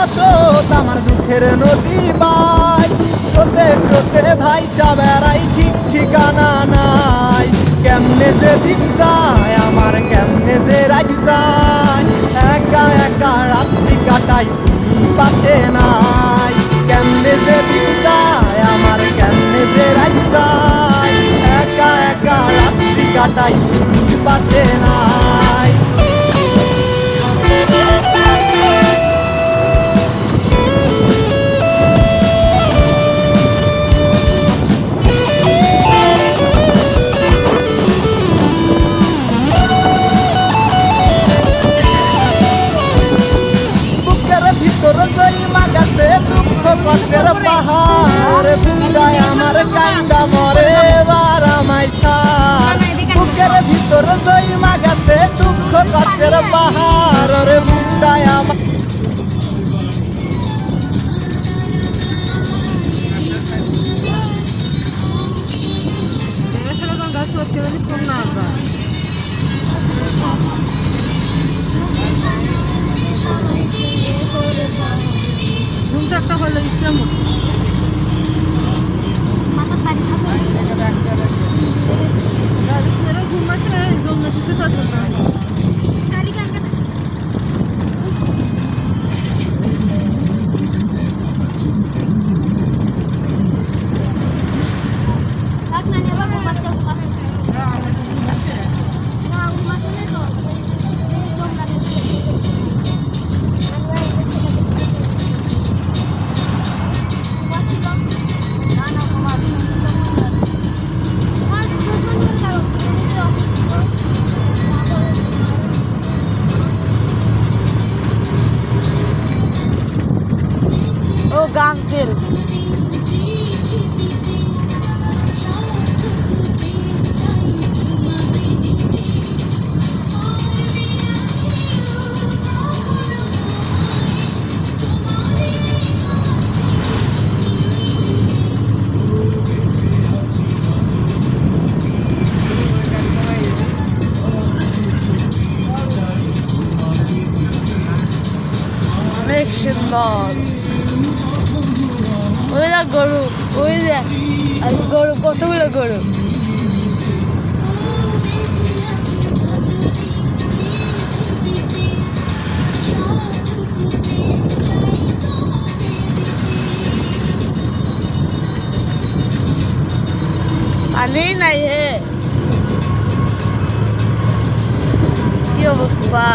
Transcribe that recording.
রসদ আমার দুঃখের নদী বাই স্রোতে স্রোতে ভাই সাবেরাই ঠিক ঠিকানা নাই কেমনে যে দিন যায় আমার কেমনে যে রাত যায় একা একা রাত্রি কাটাই তুমি পাশে নাই কেমনে যে দিন যায় আমার কেমনে যে রাত যায় একা একা রাত্রি কাটাই তুমি পাশে নাই কষ্টের পাহাড় বুকটায় আমার কান্দা মরে বারামাই সার বুকের ভিতর জয়মা গেছে দুঃখ কষ্টের পাহাড় রে বুকটায় আমার একটা হলো ইসলাম ঘুমাচ্ছে জন্য শুধু গাংছিল অনেক সুন্দর ওই দেখ গরু ওই দেখ গরু কতগুলো গরু পানি নাই হে কি অবস্থা